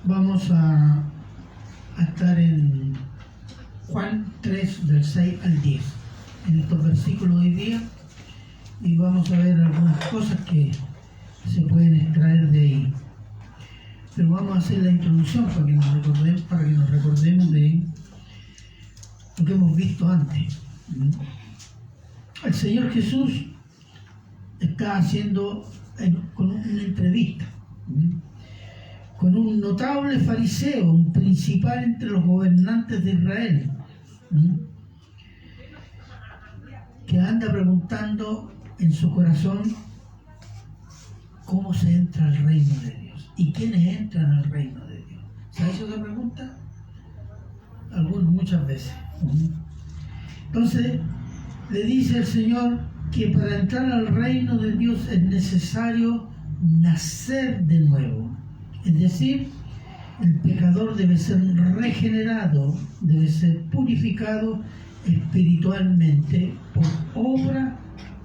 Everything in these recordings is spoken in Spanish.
Vamos a estar en Juan 3, del 6 al 10, en estos versículos hoy día, y vamos a ver algunas cosas que se pueden extraer de ahí. Pero vamos a hacer la introducción para que nos recordemos de lo que hemos visto antes. El Señor Jesús está haciendo con una entrevista con un notable fariseo, un principal entre los gobernantes de Israel, que anda preguntando en su corazón cómo se entra al reino de Dios y quiénes entran al reino de Dios. ¿Sabes esa pregunta? Algunos muchas veces. Entonces le dice el Señor que para entrar al reino de Dios es necesario nacer de nuevo. Es decir, el pecador debe ser regenerado, debe ser purificado espiritualmente por obra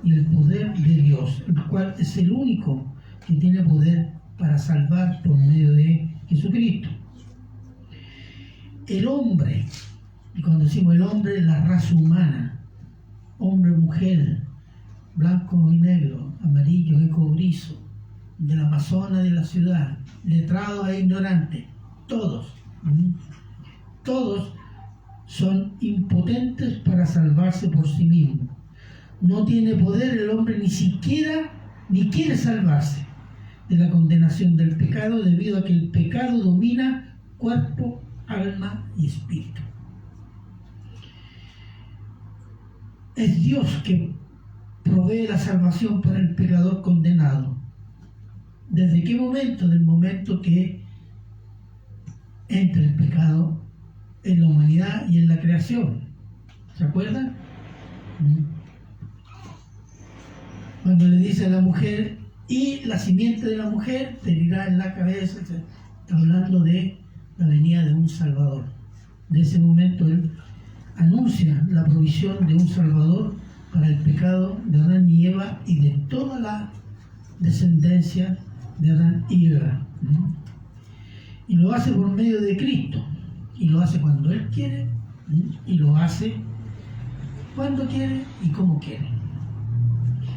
y el poder de Dios, el cual es el único que tiene poder para salvar por medio de Jesucristo. El hombre, y cuando decimos el hombre, la raza humana, hombre, mujer, blanco y negro, amarillo y cobrizo, del Amazonas, de la ciudad, letrados e ignorantes, todos son impotentes para salvarse por sí mismos. No tiene poder el hombre ni quiere salvarse de la condenación del pecado, debido a que el pecado domina cuerpo, alma y espíritu. Es Dios que provee la salvación para el pecador condenado. ¿Desde qué momento? Del momento que entra el pecado en la humanidad y en la creación. ¿Se acuerdan? Cuando le dice a la mujer, y la simiente de la mujer te herirá en la cabeza, está hablando de la venida de un Salvador. De ese momento él anuncia la provisión de un Salvador para el pecado de Adán y Eva y de toda la descendencia de Adán y Eva. Y lo hace por medio de Cristo, y lo hace cuando Él quiere, y lo hace cuando quiere y como quiere.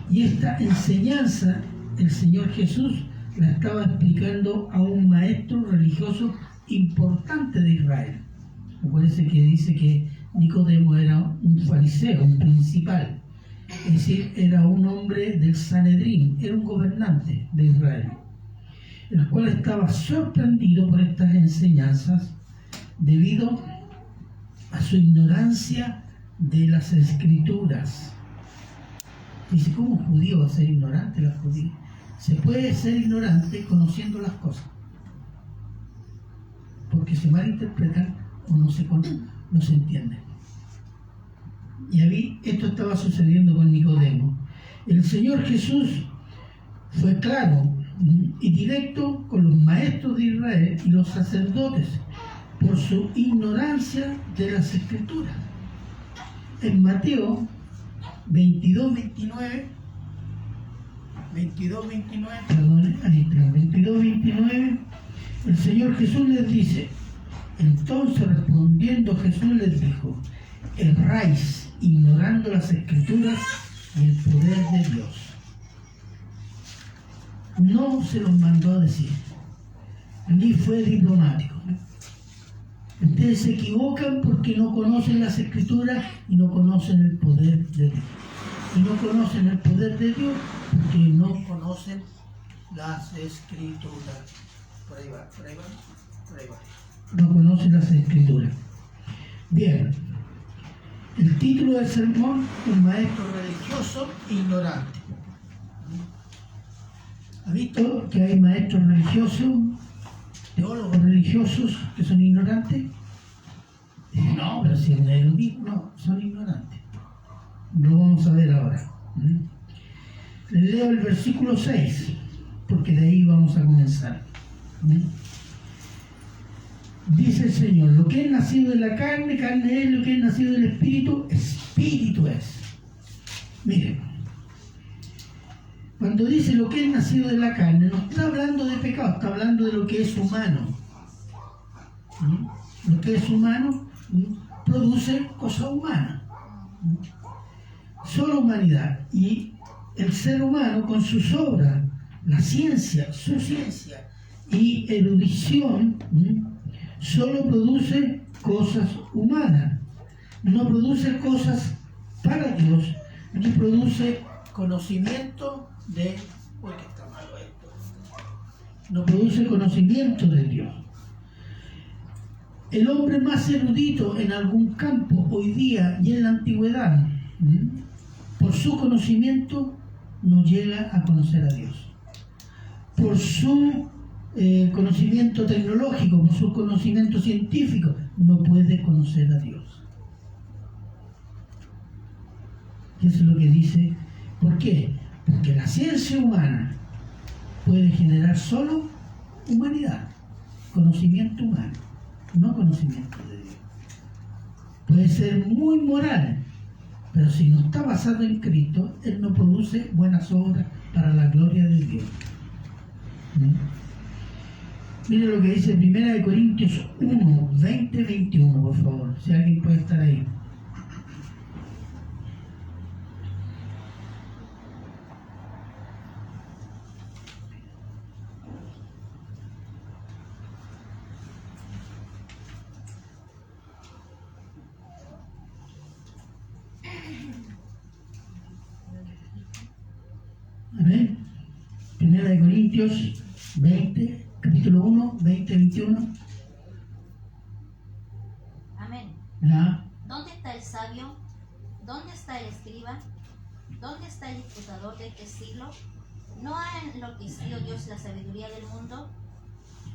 Y esta enseñanza el Señor Jesús la estaba explicando a un maestro religioso importante de Israel. Acuérdense que dice que Nicodemo era un fariseo, un principal, es decir, era un hombre del Sanedrín, era un gobernante de Israel, el cual estaba sorprendido por estas enseñanzas debido a su ignorancia de las Escrituras. Dice, ¿cómo un judío va a ser ignorante de las judías? Se puede ser ignorante conociendo las cosas, porque se malinterpretan o no se entienden. Y a mí esto estaba sucediendo con Nicodemo. El Señor Jesús fue claro y directo con los maestros de Israel y los sacerdotes por su ignorancia de las Escrituras. En Mateo 22:29, el Señor Jesús les dice, entonces respondiendo Jesús les dijo, erráis ignorando las Escrituras y el poder de Dios. No se los mandó a decir, ni fue diplomático. Ustedes se equivocan porque no conocen las Escrituras y no conocen el poder de Dios. Y no conocen el poder de Dios porque no conocen las Escrituras. Por ahí va. No conocen las Escrituras. Bien. El título del sermón, un maestro religioso ignorante. ¿Ha visto que hay maestros religiosos, teólogos religiosos que son ignorantes? No, pero si es un erudito, no, son ignorantes. Lo vamos a ver ahora. Les leo el versículo 6, porque de ahí vamos a comenzar. Dice el Señor, lo que es nacido de la carne, carne es; lo que es nacido del Espíritu, Espíritu es. Miren, cuando dice lo que es nacido de la carne, no está hablando de pecado, está hablando de lo que es humano. Lo que es humano produce cosas humanas. Solo humanidad. Y el ser humano con sus obras, la ciencia, su ciencia y erudición, solo produce cosas humanas. No produce cosas para Dios, ni produce conocimiento de... Uy, que está malo esto. No produce conocimiento de Dios. El hombre más erudito en algún campo hoy día y en la antigüedad, por su conocimiento no llega a conocer a Dios. Por su conocimiento tecnológico, por su conocimiento científico, no puede conocer a Dios. Eso es lo que dice. ¿Por qué? Porque la ciencia humana puede generar solo humanidad, conocimiento humano, no conocimiento de Dios. Puede ser muy moral, pero si no está basado en Cristo, Él no produce buenas obras para la gloria de Dios. Mire lo que dice 1 Corintios 1, 20, 21, por favor, si alguien puede estar ahí. Amén. 1 Corintios 20, capítulo 1, 20, 21. Amén. ¿Ya? ¿Dónde está el sabio? ¿Dónde está el escriba? ¿Dónde está el disputador de este siglo? ¿No ha enloquecido Dios la sabiduría del mundo?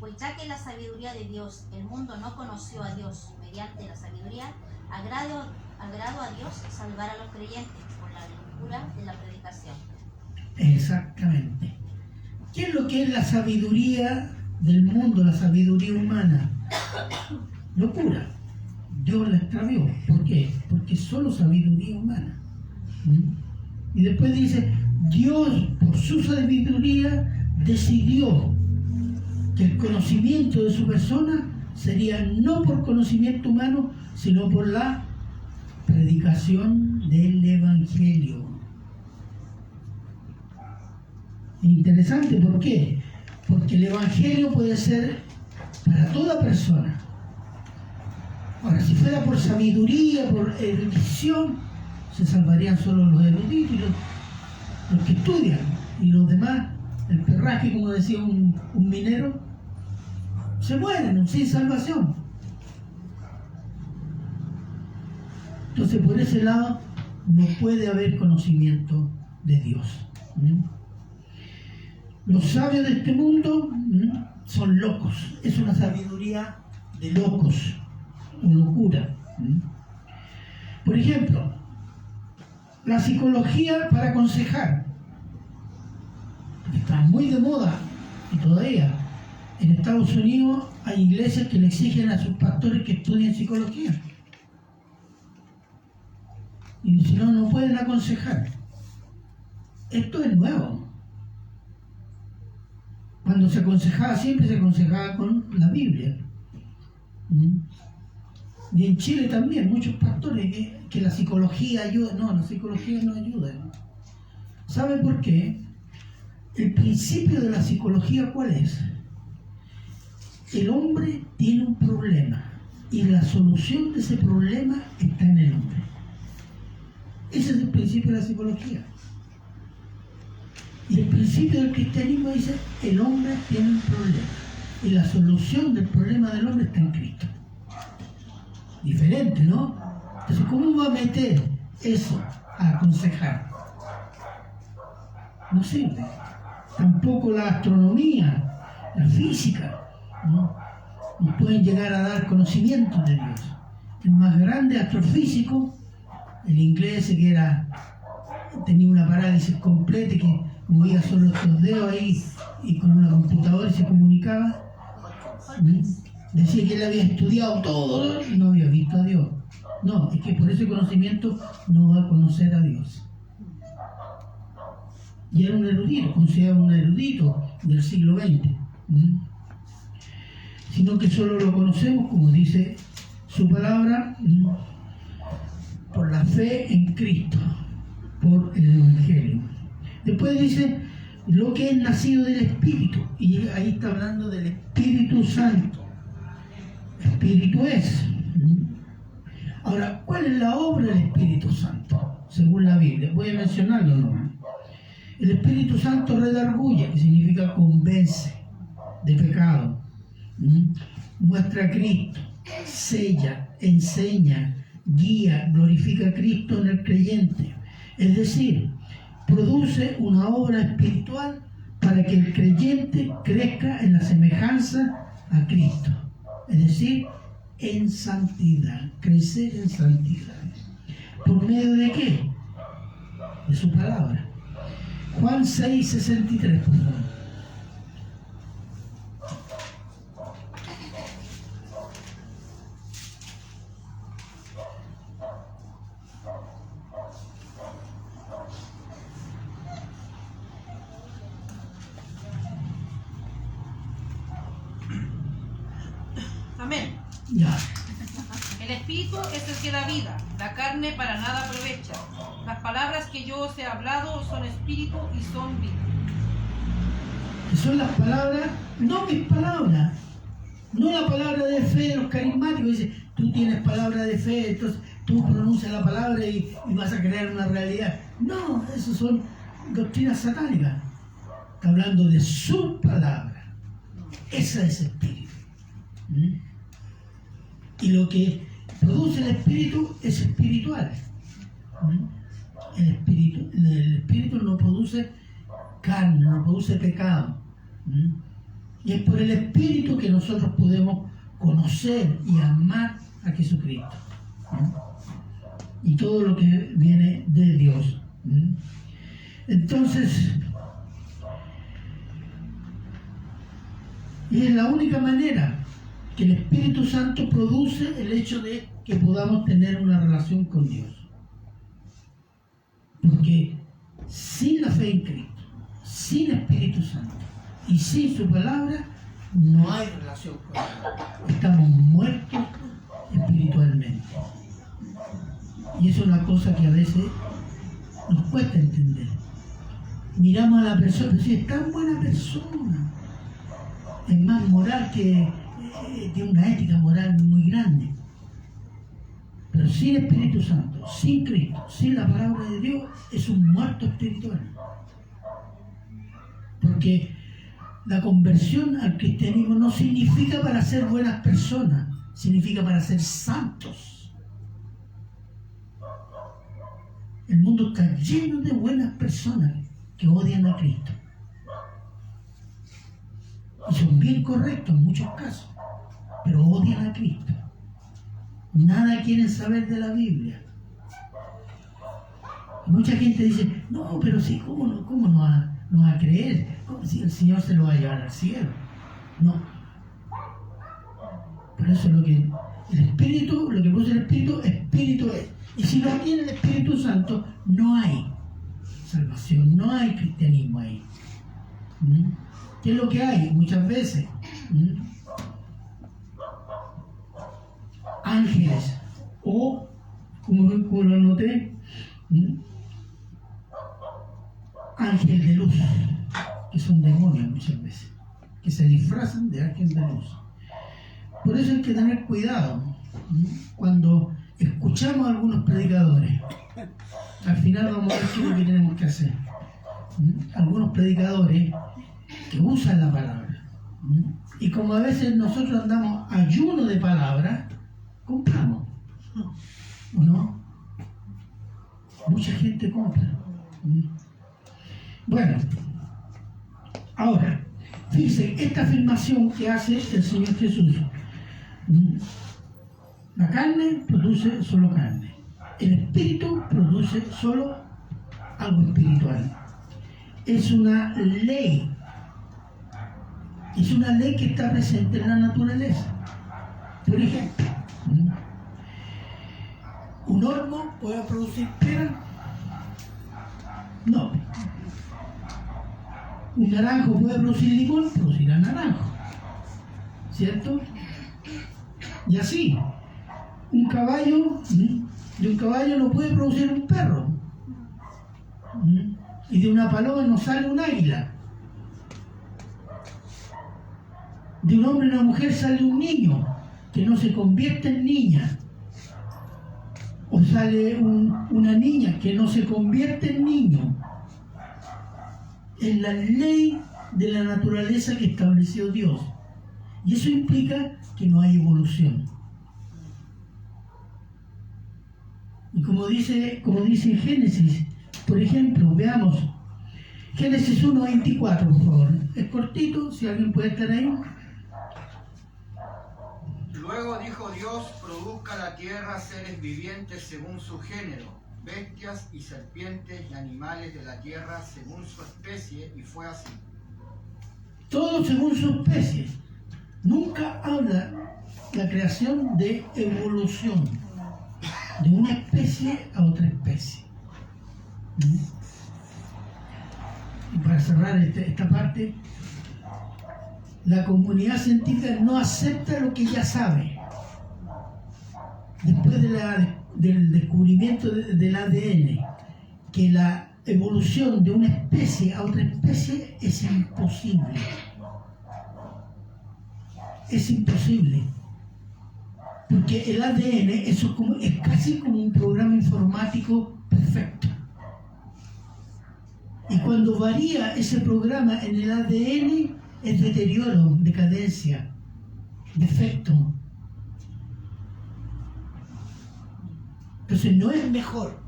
Pues ya que la sabiduría de Dios, el mundo no conoció a Dios mediante la sabiduría, agradó a Dios salvar a los creyentes por la locura de la predicación. Exactamente. ¿Qué es lo que es la sabiduría del mundo, la sabiduría humana? Locura. Dios la extravió. ¿Por qué? Porque es solo sabiduría humana. Y después dice, Dios por su sabiduría decidió que el conocimiento de su persona sería no por conocimiento humano, sino por la predicación del Evangelio. Interesante, ¿por qué? Porque el Evangelio puede ser para toda persona. Ahora, si fuera por sabiduría, por erudición, se salvarían solo los eruditos y los que estudian. Y los demás, el perraje, como decía un minero, se mueren sin salvación. Entonces, por ese lado, no puede haber conocimiento de Dios. Los sabios de este mundo son locos. Es una sabiduría de locos, o locura. Por ejemplo, la psicología para aconsejar. Está muy de moda y todavía en Estados Unidos hay iglesias que le exigen a sus pastores que estudien psicología. Y si no, no pueden aconsejar. Esto es nuevo. Cuando se aconsejaba, siempre se aconsejaba con la Biblia. Y en Chile también, muchos pastores que la psicología ayuda. No, la psicología no ayuda. ¿Sabe por qué? El principio de la psicología, ¿cuál es? El hombre tiene un problema y la solución de ese problema está en el hombre. Ese es el principio de la psicología. Y el principio del cristianismo dice, el hombre tiene un problema y la solución del problema del hombre está en Cristo. Diferente, ¿no? Entonces, ¿cómo va a meter eso a aconsejar? No sirve. Tampoco la astronomía, la física, ¿no? Nos pueden llegar a dar conocimiento de Dios. El más grande astrofísico, el inglés que tenía una parálisis completa y que movía solo estos dedos ahí y con una computadora se comunicaba. Decía que él había estudiado todo y no había visto a Dios. No, es que por ese conocimiento no va a conocer a Dios. Y era un erudito, considerado un erudito del siglo XX. sino que solo lo conocemos, como dice su palabra, por la fe en Cristo, por el Evangelio. Después dice lo que es nacido del Espíritu, y ahí está hablando del Espíritu Santo. Espíritu es. Ahora, ¿cuál es la obra del Espíritu Santo? Según la Biblia, voy a mencionarlo nomás. El Espíritu Santo redarguye, que significa convence de pecado, muestra a Cristo, sella, enseña, guía, glorifica a Cristo en el creyente. Es decir, produce una obra espiritual para que el creyente crezca en la semejanza a Cristo. Es decir, en santidad, crecer en santidad. ¿Por medio de qué? De su palabra. Juan 6:63, por favor. Amén. Ya. El Espíritu es el que da vida, la carne para nada aprovecha. Las palabras que yo os he hablado son espíritu y son vida. Que son las palabras, no mis palabras, no la palabra de fe de los carismáticos. Dice, tú tienes palabra de fe, entonces tú pronuncias la palabra y vas a crear una realidad. No, eso son doctrinas satánicas. Está hablando de su palabra. Esa es espíritu. Y lo que produce el espíritu es espiritual. El espíritu no produce carne, no produce pecado. Y es por el espíritu que nosotros podemos conocer y amar a Jesucristo. Y todo lo que viene de Dios. Entonces, y es la única manera que el Espíritu Santo produce el hecho de que podamos tener una relación con Dios. Porque sin la fe en Cristo, sin Espíritu Santo y sin su palabra, no hay relación con Dios. Estamos muertos espiritualmente. Y eso es una cosa que a veces nos cuesta entender. Miramos a la persona, pero si es tan buena persona, es más moral que tiene una ética moral muy grande. Pero sin Espíritu Santo, sin Cristo, sin la palabra de Dios, es un muerto espiritual. Porque la conversión al cristianismo no significa para ser buenas personas, significa para ser santos. El mundo está lleno de buenas personas que odian a Cristo. Y son bien correctos en muchos casos, pero odian a Cristo. Nada quieren saber de la Biblia. Mucha gente dice, no, pero sí, ¿cómo no va a creer? ¿Cómo si el Señor se lo va a llevar al cielo? No. Por eso lo que produce el Espíritu es. Y si no tiene el Espíritu Santo, no hay salvación, no hay cristianismo ahí. ¿Qué es lo que hay muchas veces? Ángeles, o, como lo anoté, ángel de luz, que son demonios muchas veces, que se disfrazan de ángel de luz. Por eso hay que tener cuidado cuando escuchamos a algunos predicadores. Al final vamos a ver qué es lo que tenemos que hacer. Algunos predicadores que usan la palabra. Y como a veces nosotros andamos ayuno de palabra, compramos. ¿O no? Mucha gente compra. Bueno, ahora, fíjense, esta afirmación que hace el Señor Jesús. La carne produce solo carne. El espíritu produce solo algo espiritual. Es una ley. Es una ley que está presente en la naturaleza. Por ejemplo, ¿un horno puede producir pera? No. ¿Un naranjo puede producir limón? Producirá naranjo. ¿cierto? Y así, un caballo, de un caballo no puede producir un perro. Y de una paloma no sale un águila. De un hombre y una mujer sale un niño que no se convierte en niña. O sale una niña que no se convierte en niño. Es la ley de la naturaleza que estableció Dios. Y eso implica que no hay evolución. Y como dice en Génesis, por ejemplo, veamos, Génesis 1:24, por favor. Es cortito, si alguien puede estar ahí. Luego dijo Dios, produzca la tierra seres vivientes según su género, bestias y serpientes y animales de la tierra según su especie, y fue así. Todo según su especie. Nunca habla la creación de evolución, de una especie a otra especie. Y para cerrar esta parte, la comunidad científica no acepta lo que ya sabe. Después del descubrimiento del ADN, que la evolución de una especie a otra especie es imposible. Es imposible. Porque el ADN es casi como un programa informático perfecto. Y cuando varía ese programa en el ADN, es deterioro, decadencia, defecto. Entonces no es mejor.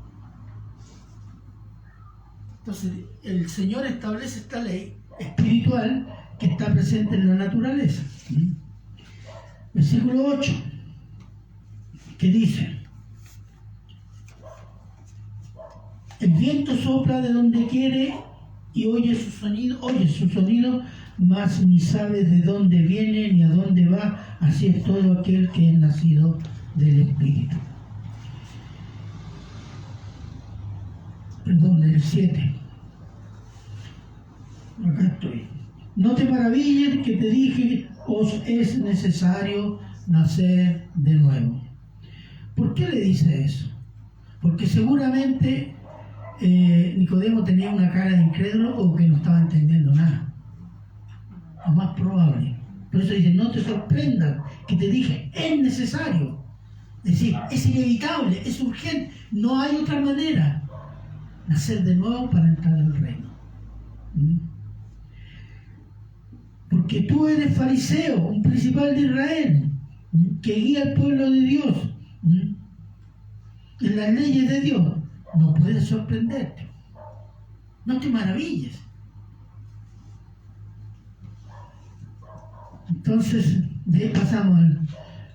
Entonces el Señor establece esta ley espiritual que está presente en la naturaleza. Versículo 8, que dice: el viento sopla de donde quiere y oye su sonido, mas ni sabe de dónde viene ni a dónde va. Así es todo aquel que es nacido del Espíritu. Perdón, el 7. Acá estoy. No te maravilles que te dije, os es necesario nacer de nuevo. ¿Por qué le dice eso? Porque seguramente Nicodemo tenía una cara de incrédulo o que no estaba entendiendo nada. Lo más probable. Por eso dice, no te sorprendas que te dije, es necesario. Es decir, es inevitable, es urgente, no hay otra manera. Nacer de nuevo para entrar al reino. Porque tú eres fariseo, un principal de Israel, que guía al pueblo de Dios en las leyes de Dios. No puedes sorprenderte. No te maravilles. Entonces, de ahí pasamos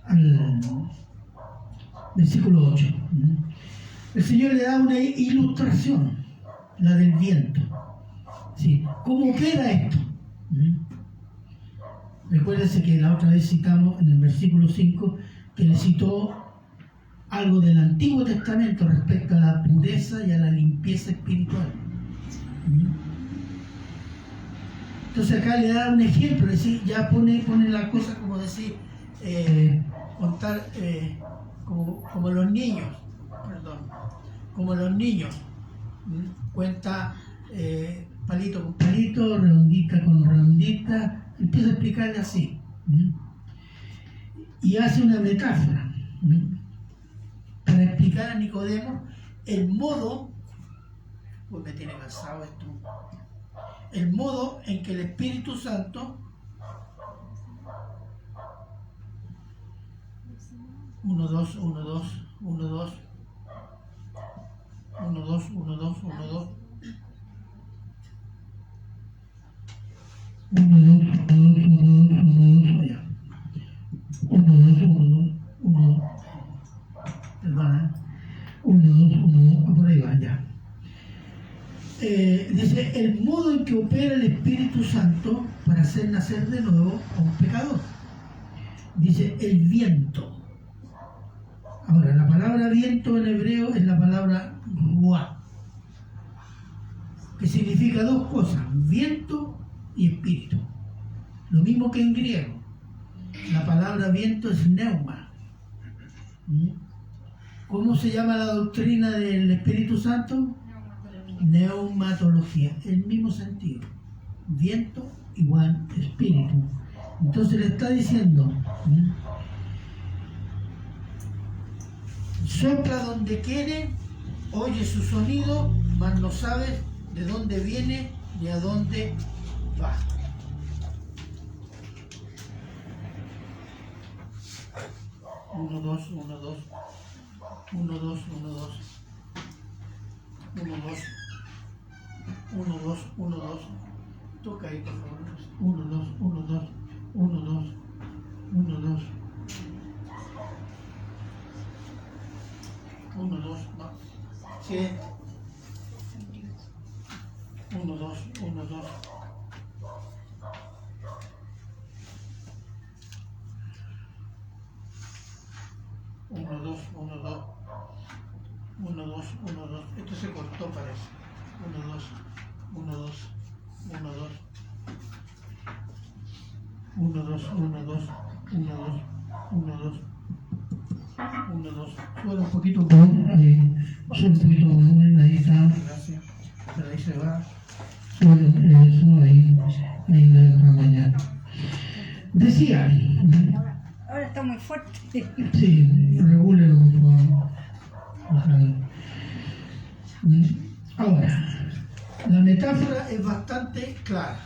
al versículo 8. El Señor le da una ilustración, la del viento. ¿Sí? ¿Cómo opera esto? Recuérdense que la otra vez citamos en el versículo 5 que le citó algo del Antiguo Testamento respecto a la pureza y a la limpieza espiritual. Entonces acá le da un ejemplo, es decir, ya pone la cosa como decir, contar como los niños, como los niños, cuenta palito con palito, redondita con redondita, empieza a explicarle así, y hace una metáfora para explicar a Nicodemo el modo, pues me tiene cansado esto, el modo en que el Espíritu Santo uno, dos, perdona, por ahí va, ya. Dice, el modo en que opera el Espíritu Santo para hacer nacer de nuevo a un pecador. Dice, el viento. Ahora, la palabra viento en hebreo es la palabra ruah, que significa dos cosas, viento y espíritu. Lo mismo que en griego. La palabra viento es neuma. ¿Cómo se llama la doctrina del Espíritu Santo? Neumatología, el mismo sentido. Viento igual espíritu. Entonces le está diciendo, sopla donde quiere, oye su sonido, mas no sabes de dónde viene ni a dónde va. Uno, dos, uno, dos. Uno, dos, uno, dos. Uno, dos. Uno, dos, uno, dos. Toca ahí, por favor. Uno, dos, uno, dos. Uno, dos. Uno, dos. Uno, dos, no. Sí. Uno, dos, uno, dos. Uno, dos, uno, dos. Uno, dos, uno, dos. Esto se cortó, parece. Uno, dos, uno, dos. Uno, dos. Uno, dos, uno, dos. Uno, dos. Uno, dos. Uno, dos. Sube un poquito. Sube un poquito volumen. Ahí está. Gracias. Pero ahí se va. Sube eso. Ahí le dejamos mañana. Decía. Ahora está muy fuerte. Sí, regúlelo, por favor. Ahora, la metáfora es bastante clara.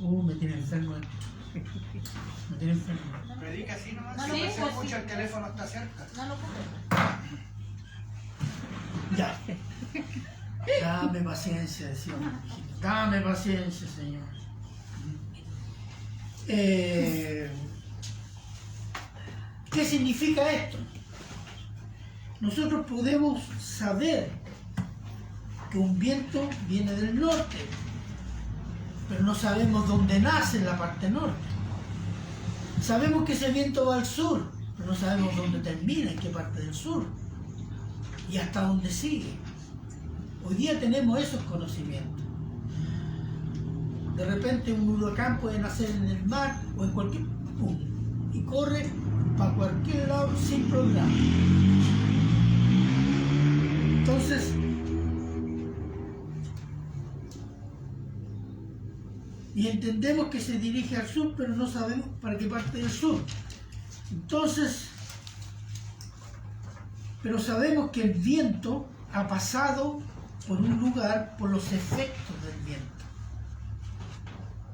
Me tiene enfermo. Me tiene enfermo. Predica así nomás, No, si sí, no se pues escucha, sí. el teléfono está cerca. No lo ocupes. Ya. Dame paciencia, decía un viejito. Dame paciencia, Señor. ¿Qué significa esto? Nosotros podemos saber que un viento viene del norte, pero no sabemos dónde nace en la parte norte. Sabemos que ese viento va al sur, pero no sabemos dónde termina, en qué parte del sur, y hasta dónde sigue. Hoy día tenemos esos conocimientos. De repente un huracán puede nacer en el mar o en cualquier punto y corre para cualquier lado sin problema. Entonces, y entendemos que se dirige al sur, pero no sabemos para qué parte del sur. Entonces, pero sabemos que el viento ha pasado por un lugar por los efectos del viento.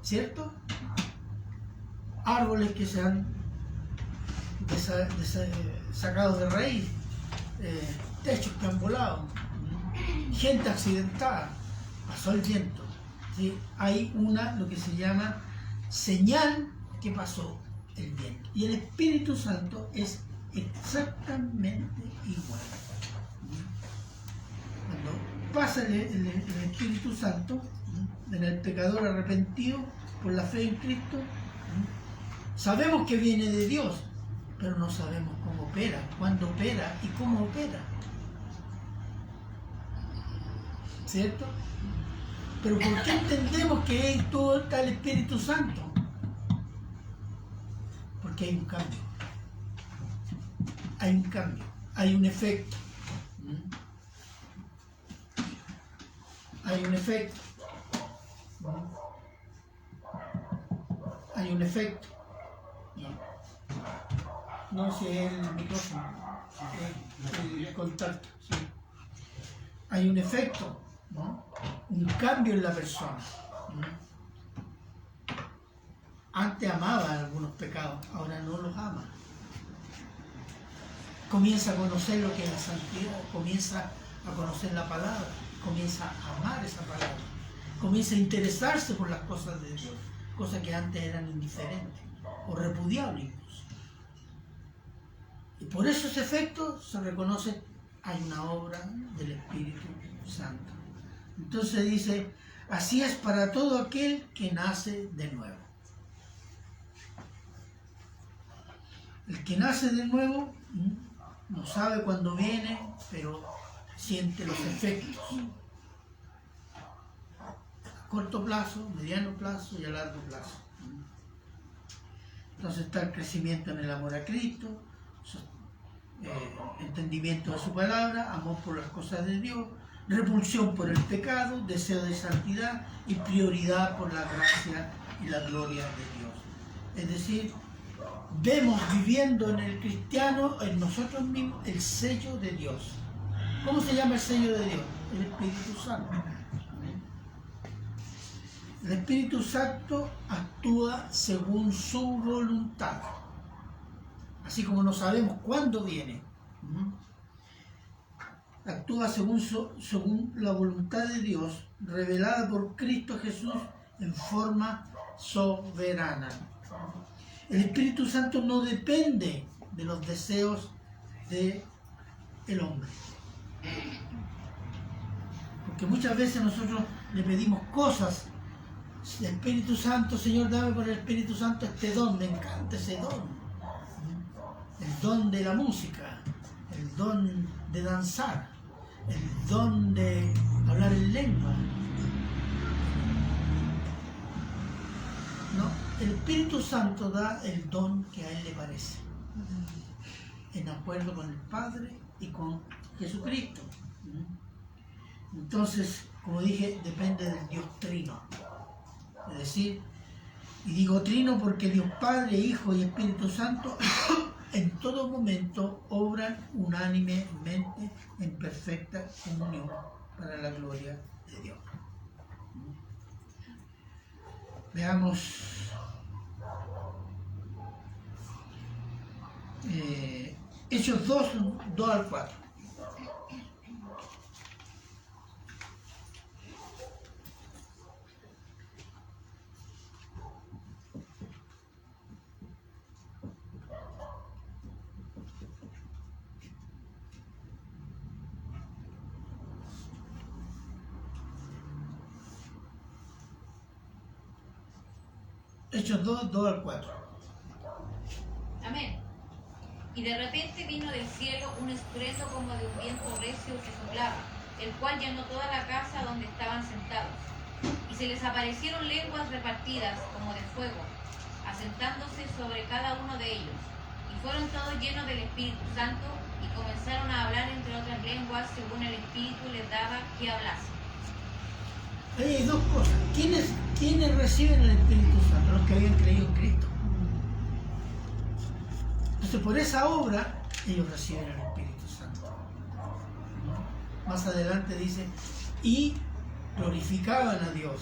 ¿Cierto? Árboles que se han sacado de raíz, techos que han volado, gente accidentada, pasó el viento. ¿Sí? Hay lo que se llama señal que pasó el viento. Y el Espíritu Santo es exactamente igual. Cuando pasa el Espíritu Santo en el pecador arrepentido por la fe en Cristo, sabemos que viene de Dios, pero no sabemos cómo opera, cuándo opera y cómo opera. ¿Cierto? Pero ¿por qué entendemos que en todo está el Espíritu Santo? Porque hay un cambio. Hay un cambio, hay un efecto. Hay un efecto. Hay un efecto. No sé si es el micrófono, el contacto. Sí. Hay un efecto, ¿no? Un cambio en la persona. Antes amaba algunos pecados, ahora no los ama. Comienza a conocer lo que es la santidad, comienza a conocer la palabra, comienza a amar esa palabra, comienza a interesarse por las cosas de Dios, cosas que antes eran indiferentes o repudiables incluso. Y por esos efectos se reconoce hay una obra del Espíritu Santo. Entonces dice, así es para todo aquel que nace de nuevo. El que nace de nuevo no sabe cuándo viene, pero siente los efectos. A corto plazo, mediano plazo y a largo plazo. Entonces está el crecimiento en el amor a Cristo, entendimiento de su palabra, amor por las cosas de Dios, repulsión por el pecado, deseo de santidad y prioridad por la gracia y la gloria de Dios. Es decir, vemos viviendo en el cristiano, en nosotros mismos, el sello de Dios. ¿Cómo se llama el sello de Dios? El Espíritu Santo. El Espíritu Santo actúa según su voluntad. Así como no sabemos cuándo viene. Actúa según la voluntad de Dios, revelada por Cristo Jesús en forma soberana. El Espíritu Santo no depende de los deseos del hombre. Porque muchas veces nosotros le pedimos cosas. El Espíritu Santo, Señor, dame por el Espíritu Santo este don, me encanta ese don. El don de la música, el don de danzar, el don de hablar en lengua. No, el Espíritu Santo da el don que a él le parece, en acuerdo con el Padre y con Jesucristo. Entonces, como dije, depende del Dios Trino. Es decir, y digo Trino porque Dios Padre, Hijo y Espíritu Santo en todo momento obran unánimemente en perfecta comunión para la gloria de Dios. Veamos Hechos 2 al 4. Hechos 2 al 4. Amén. Y de repente vino del cielo un estruendo como de un viento recio que soplaba, el cual llenó toda la casa donde estaban sentados. Y se les aparecieron lenguas repartidas como de fuego, asentándose sobre cada uno de ellos. Y fueron todos llenos del Espíritu Santo y comenzaron a hablar entre otras lenguas según el Espíritu les daba que hablasen. Ahí hay dos cosas. ¿Quiénes reciben el Espíritu Santo? Los que habían creído en Cristo. Entonces, por esa obra, ellos reciben el Espíritu Santo. Más adelante dice, y glorificaban a Dios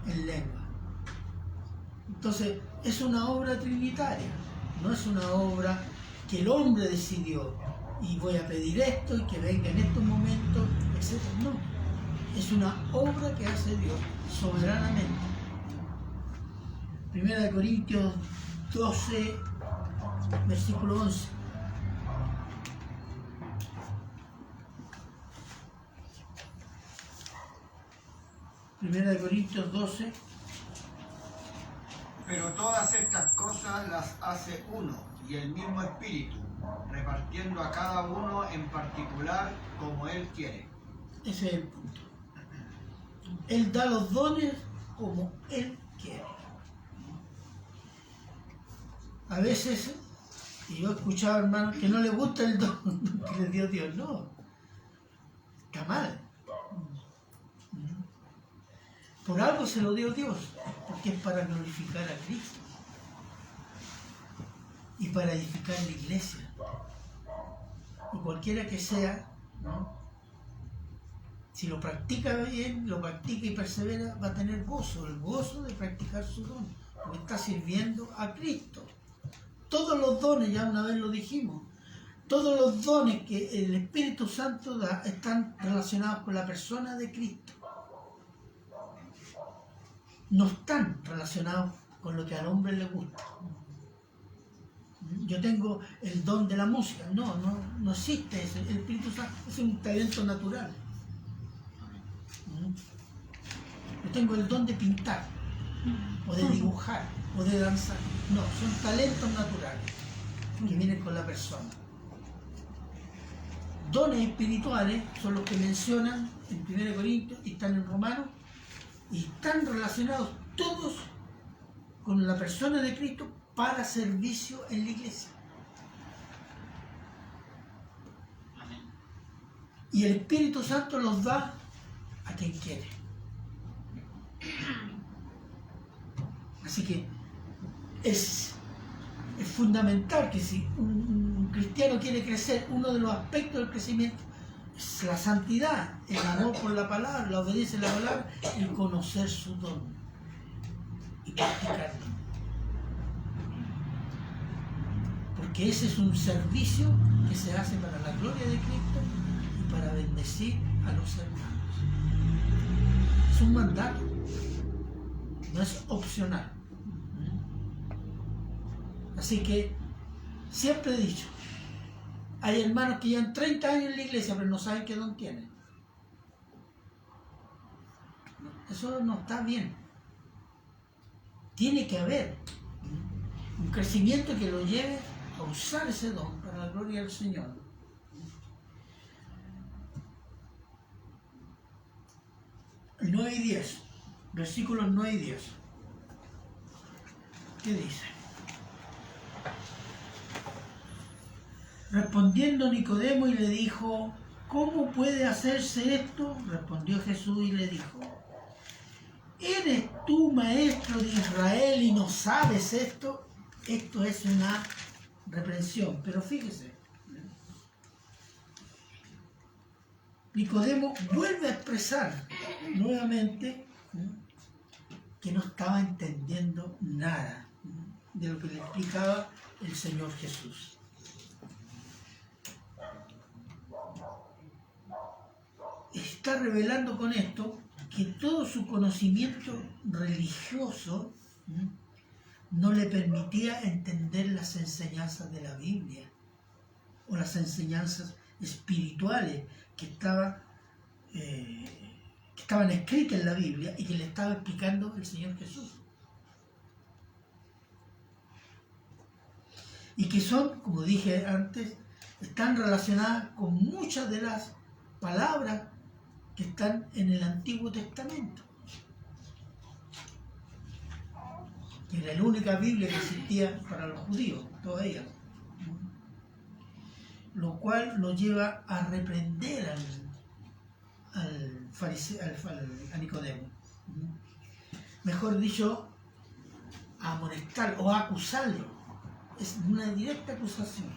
en lengua. Entonces, es una obra trinitaria, no es una obra que el hombre decidió, y voy a pedir esto, y que venga en estos momentos, etc. No. Es una obra que hace Dios soberanamente. 1 Corintios 12, versículo 11. Primera de Corintios 12. Pero todas estas cosas las hace uno y el mismo Espíritu, repartiendo a cada uno en particular como Él quiere. Ese es el punto. Él da los dones como Él quiere. A veces, y yo he escuchado hermanos que no les gusta el don que les dio Dios. No, está mal. Por algo se lo dio Dios, porque es para glorificar a Cristo y para edificar la iglesia. Y cualquiera que sea, ¿no? Si lo practica bien, lo practica y persevera, va a tener gozo, el gozo de practicar su don, porque está sirviendo a Cristo. Todos los dones, ya una vez lo dijimos, todos los dones que el Espíritu Santo da están relacionados con la persona de Cristo. No están relacionados con lo que al hombre le gusta. Yo tengo el don de la música, no existe eso. El Espíritu Santo es un talento natural. Yo tengo el don de pintar, o de dibujar, o de danzar. No, son talentos naturales que vienen con la persona. Dones espirituales son los que mencionan en 1 Corintios y están en Romanos, y están relacionados todos con la persona de Cristo para servicio en la iglesia. Y el Espíritu Santo los da a quien quiere. Así que es fundamental que si un cristiano quiere crecer, uno de los aspectos del crecimiento es la santidad, el amor por la palabra, la obediencia a la palabra, el conocer su don y practicarlo. Porque ese es un servicio que se hace para la gloria de Cristo y para bendecir a los hermanos. Es un mandato, no es opcional. Así que siempre he dicho, hay hermanos que llevan 30 años en la iglesia pero no saben qué don tienen. Eso no está bien. Tiene que haber un crecimiento que lo lleve a usar ese don para la gloria del Señor. El 9 y 10, versículos 9 y 10. ¿Qué dice? Respondiendo Nicodemo y le dijo, ¿cómo puede hacerse esto? Respondió Jesús y le dijo, ¿eres tú maestro de Israel y no sabes esto? Esto es una reprensión, pero fíjese, Nicodemo vuelve a expresar nuevamente que no estaba entendiendo nada de lo que le explicaba el Señor Jesús. Está revelando con esto que todo su conocimiento religioso no le permitía entender las enseñanzas de la Biblia o las enseñanzas espirituales que estaban escritas en la Biblia y que le estaba explicando el Señor Jesús. Y que son, como dije antes, están relacionadas con muchas de las palabras que están en el Antiguo Testamento. Que era la única Biblia que existía para los judíos, todavía. Lo cual lo lleva a reprender a Nicodemo. Mejor dicho, a amonestar o a acusarlo. Es una directa acusación.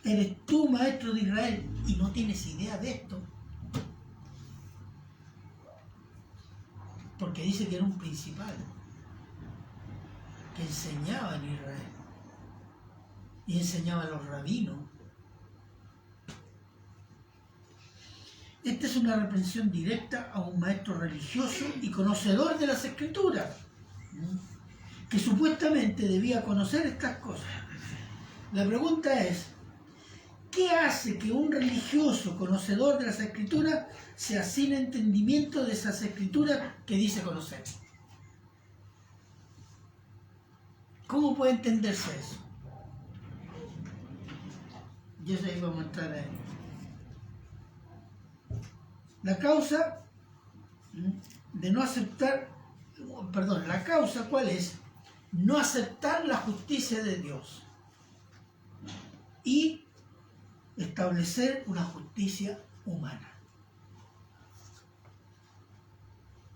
Eres tú maestro de Israel y no tienes idea de esto. Porque dice que era un principal que enseñaba en Israel y enseñaba a los rabinos. Esta es una reprensión directa a un maestro religioso y conocedor de las Escrituras, que supuestamente debía conocer estas cosas. La pregunta es, ¿qué hace que un religioso conocedor de las Escrituras sea sin entendimiento de esas Escrituras que dice conocer? ¿Cómo puede entenderse eso? Y eso ahí vamos a entrar ahí. La causa de no aceptar, la causa ¿cuál es? No aceptar la justicia de Dios y establecer una justicia humana.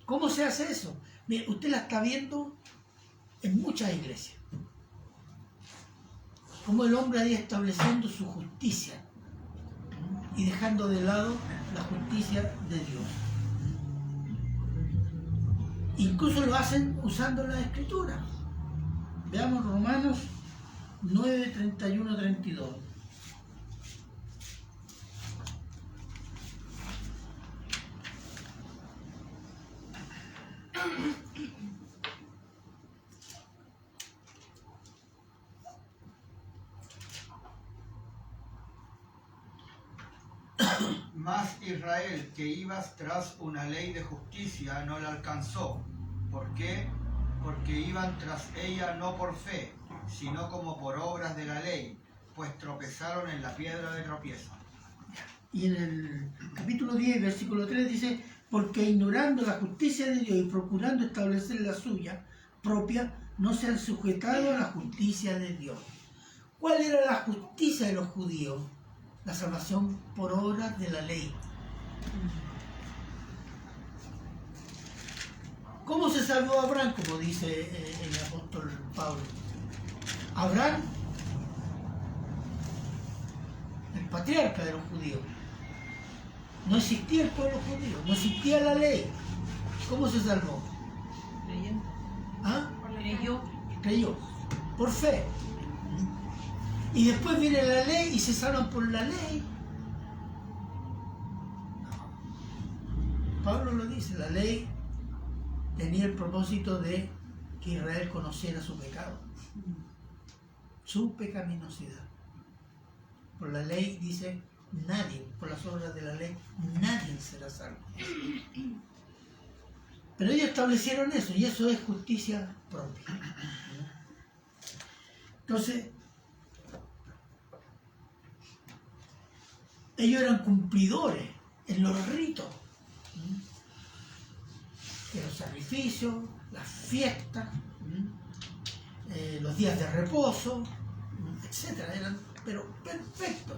¿Cómo se hace eso? Mire, usted la está viendo en muchas iglesias. Como el hombre ahí estableciendo su justicia y dejando de lado la justicia de Dios. Incluso lo hacen usando la Escritura. Veamos Romanos 9, 31, 32. Mas Israel, que ibas tras una ley de justicia, no la alcanzó. ¿Por qué? Porque iban tras ella no por fe, sino como por obras de la ley, pues tropezaron en la piedra de tropiezo. Y en el capítulo 10, versículo 3 dice, porque ignorando la justicia de Dios y procurando establecer la suya, propias, no se han sujetado a la justicia de Dios. ¿Cuál era la justicia de los judíos? La salvación por obras de la ley. ¿Cómo se salvó Abraham? Como dice el apóstol Pablo. Abraham, el patriarca de los judíos. No existía el pueblo judío, no existía la ley. ¿Cómo se salvó? Creyendo. ¿Ah? Creyó. Creyó, por fe. Y después viene la ley y se salvan por la ley. Pablo lo dice, la ley tenía el propósito de que Israel conociera su pecado, su pecaminosidad. Por la ley dice, nadie, por las obras de la ley, nadie será salvo. Pero ellos establecieron eso, y eso es justicia propia. Entonces, ellos eran cumplidores en los ritos, de los sacrificios, las fiestas, los días de reposo, etc. Eran, pero perfectos.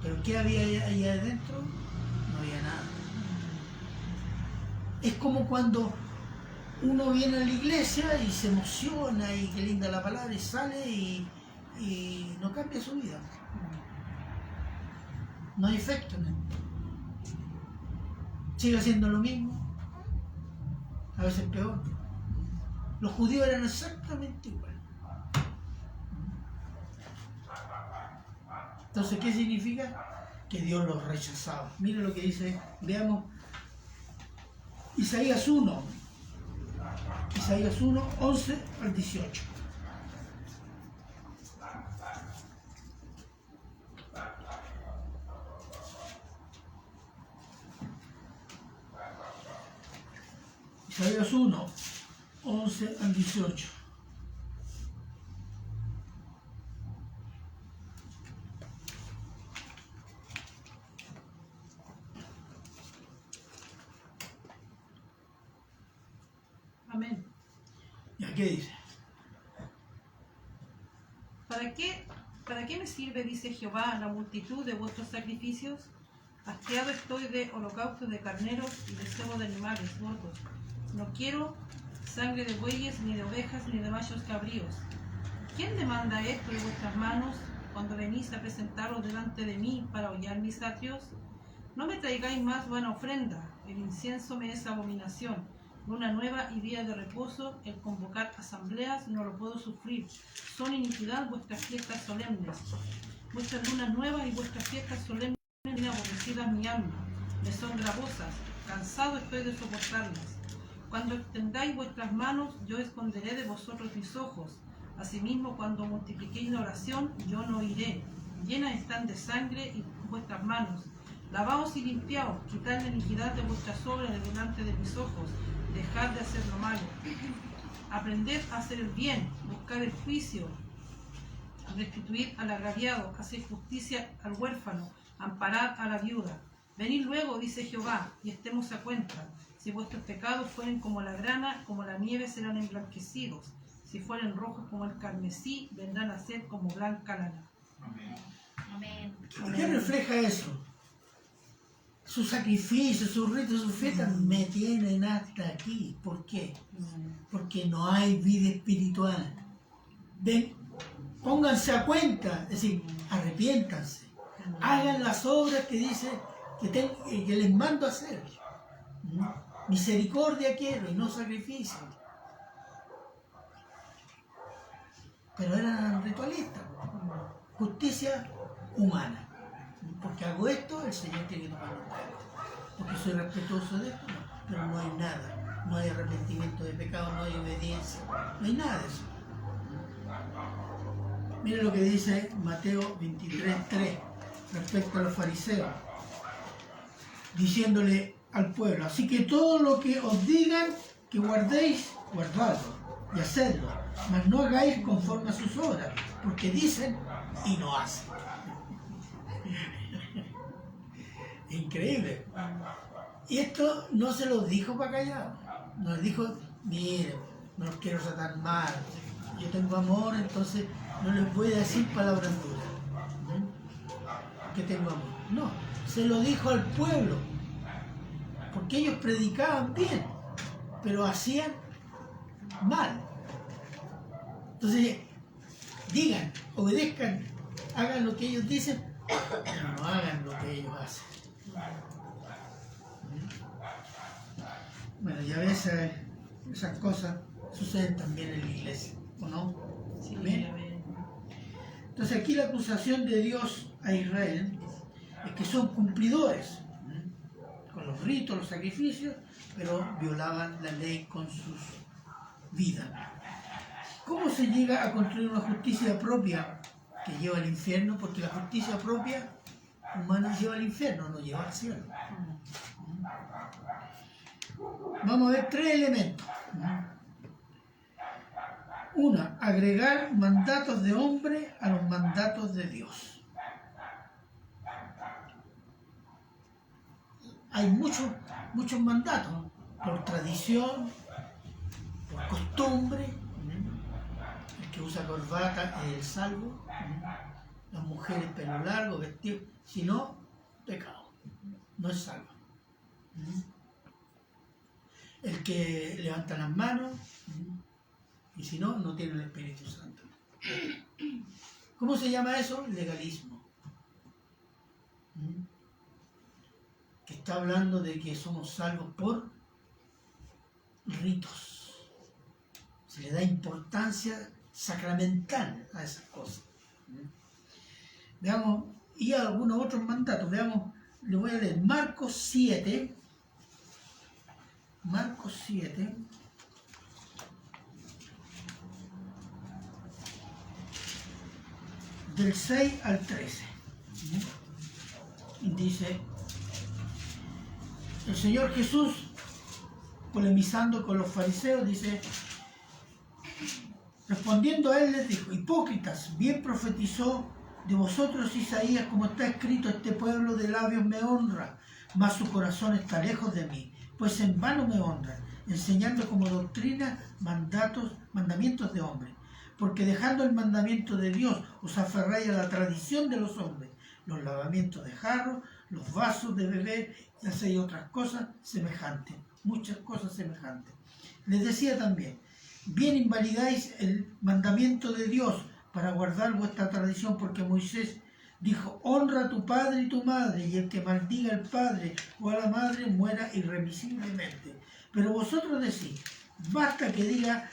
¿Pero qué había ahí adentro? No había nada. Es como cuando uno viene a la iglesia y se emociona y qué linda la palabra y sale y no cambia su vida. No hay efecto en él. Sigue haciendo lo mismo, a veces peor. Los judíos eran exactamente igual. Entonces, ¿qué significa? Que Dios los rechazaba. Mire lo que dice, veamos, Isaías 1, Isaías 1, 11 al 18. Isaías 1, 11 al 18. Amén. ¿Y qué dice? ¿Para qué me sirve, dice Jehová, la multitud de vuestros sacrificios? Hastiado estoy de holocaustos de carneros y de cebo de animales gordos. No quiero sangre de bueyes, ni de ovejas, ni de machos cabríos. ¿Quién demanda esto de vuestras manos cuando venís a presentaros delante de mí para hollar mis atrios? No me traigáis más buena ofrenda, el incienso me es abominación. Luna nueva y día de reposo, el convocar asambleas no lo puedo sufrir. Son iniquidad vuestras fiestas solemnes. Vuestras lunas nuevas y vuestras fiestas solemnes tienen aborrecidas mi alma. Me son gravosas, cansado estoy de soportarlas. Cuando extendáis vuestras manos, yo esconderé de vosotros mis ojos. Asimismo, cuando multipliquéis la oración, yo no oiré. Llenas están de sangre y vuestras manos. Lavaos y limpiaos, quitad la iniquidad de vuestras obras de delante de mis ojos. Dejad de hacer lo malo. Aprended a hacer el bien, buscad el juicio, restituid al agraviado, haced justicia al huérfano, amparad a la viuda. Venid luego, dice Jehová, y estemos a cuenta. Si vuestros pecados fueren como la grana, como la nieve serán emblanquecidos. Si fueren rojos como el carmesí, vendrán a ser como blanca lana. Amén. ¿Qué refleja eso? Sus sacrificios, sus ritos, sus fiestas me tienen hasta aquí. ¿Por qué? Porque no hay vida espiritual. Ven, pónganse a cuenta, es decir, arrepiéntanse. Hagan las obras que dice que les mando a hacer. Misericordia quiero y no sacrificio. Pero eran ritualistas. Justicia humana. Porque hago esto, el Señor tiene que tomar nota de esto. Porque soy respetuoso de esto, no. Pero no hay nada. No hay arrepentimiento de pecado, no hay obediencia. No hay nada de eso. Mire lo que dice Mateo 23:3 respecto a los fariseos. Diciéndole al pueblo, así que todo lo que os digan que guardéis, guardadlo y hacedlo. Mas no hagáis conforme a sus obras, porque dicen y no hacen. Increíble. Y esto no se lo dijo para callar, nos dijo miren, no los quiero tratar mal, yo tengo amor, entonces no les voy a decir palabras duras, que tengo amor. No, se lo dijo al pueblo, porque ellos predicaban bien, pero hacían mal. Entonces, digan, obedezcan, hagan lo que ellos dicen, pero no hagan lo que ellos hacen. Bueno, ya ves, esas cosas suceden también en la iglesia, ¿o no? Sí, Amén. amén. Entonces aquí la acusación de Dios a Israel es que son cumplidores con los ritos, los sacrificios, pero violaban la ley con sus vidas. ¿Cómo se llega a construir una justicia propia que lleva al infierno? Porque la justicia propia humana lleva al infierno, no lleva al cielo. Vamos a ver 3 elementos. Una, agregar mandatos de hombre a los mandatos de Dios. Hay muchos mandatos, por tradición, por costumbre. El que usa corbata es el salvo. Las mujeres pelo largo, vestido. Si no, pecado. No es salvo. El que levanta las manos, y si no, no tiene el Espíritu Santo. ¿Cómo se llama eso? Legalismo. Que está hablando de que somos salvos por ritos. Se le da importancia sacramental a esas cosas. Veamos, y algunos otros mandatos. Veamos, le voy a leer Marcos 7. Marcos 7. Del 6 al 13. Dice, el Señor Jesús, polemizando con los fariseos, dice, respondiendo a él les dijo, hipócritas, bien profetizó de vosotros Isaías, como está escrito, este pueblo de labios me honra, mas su corazón está lejos de mí, pues en vano me honran, enseñando como doctrina mandamientos de hombres. Porque dejando el mandamiento de Dios, os aferráis a la tradición de los hombres, los lavamientos de jarros, los vasos de beber, y hacéis otras cosas semejantes, muchas cosas semejantes. Les decía también, bien invalidáis el mandamiento de Dios para guardar vuestra tradición, porque Moisés dijo, honra a tu padre y tu madre, y el que maldiga al padre o a la madre muera irremisiblemente. Pero vosotros decís, basta que diga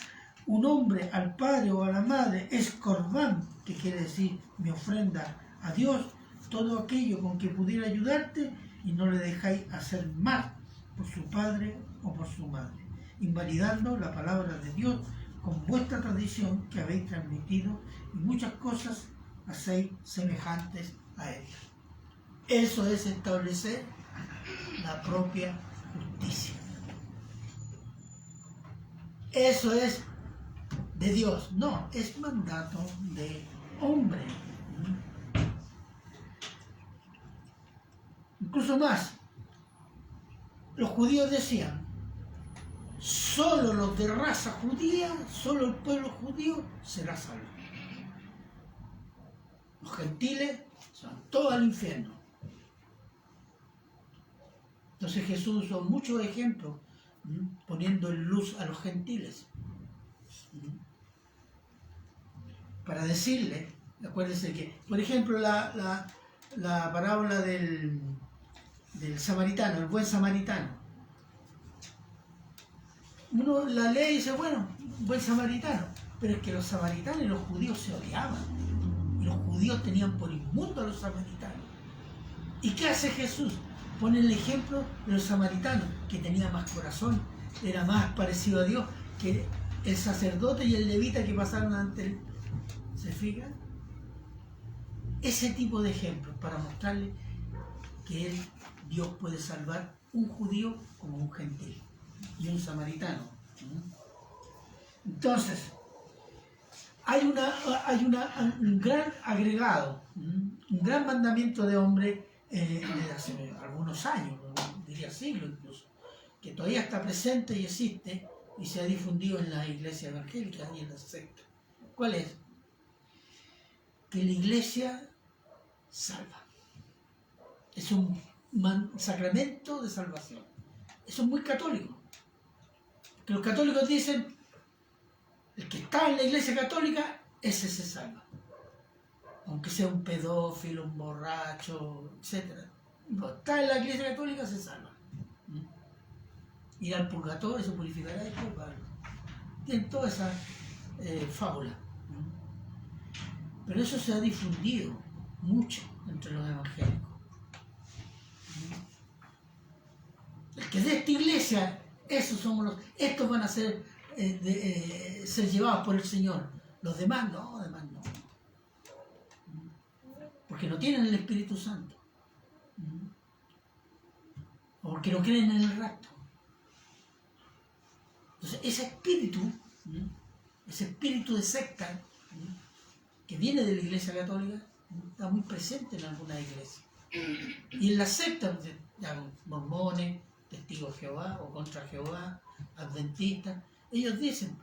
un hombre al padre o a la madre, es corbán, que quiere decir mi ofrenda a Dios, todo aquello con que pudiera ayudarte, y no le dejáis hacer mal por su padre o por su madre, invalidando la palabra de Dios con vuestra tradición que habéis transmitido, y muchas cosas hacéis semejantes a ella. Eso es establecer la propia justicia. Eso es de Dios, no, es mandato de hombre. Incluso más, los judíos decían, solo los de raza judía, solo el pueblo judío será salvo. Los gentiles son todos al infierno. Entonces Jesús usó muchos ejemplos poniendo en luz a los gentiles. Para decirle, acuérdense que, por ejemplo, la parábola del samaritano, el buen samaritano. Uno la lee y dice, bueno, buen samaritano, pero es que los samaritanos y los judíos se odiaban. Y los judíos tenían por inmundo a los samaritanos. ¿Y qué hace Jesús? Pone el ejemplo de los samaritanos, que tenía más corazón, era más parecido a Dios que el sacerdote y el levita que pasaron ante él. ¿Se fijan? Ese tipo de ejemplos para mostrarle que Dios puede salvar un judío como un gentil y un samaritano. Entonces, hay un gran agregado, un gran mandamiento de hombre de hace algunos años, diría siglos incluso, que todavía está presente y existe, y se ha difundido en las iglesias evangélicas y en las sectas. ¿Cuál es? Que la iglesia salva. Es un sacramento de salvación. Eso es muy católico. Que los católicos dicen, el que está en la iglesia católica, ese se salva. Aunque sea un pedófilo, un borracho, etc. No, está en la iglesia católica, se salva. Ir al purgatorio, se purificará después. Tienen toda esa fábula. Pero eso se ha difundido mucho entre los evangélicos. Es que de esta iglesia, estos van a ser llevados por el Señor. Los demás no. Porque no tienen el Espíritu Santo. O porque no creen en el rapto. Entonces, ese espíritu de secta, que viene de la Iglesia Católica, está muy presente en algunas iglesias. Y en las sectas, mormones, testigos de Jehová o contra Jehová, adventistas, ellos dicen,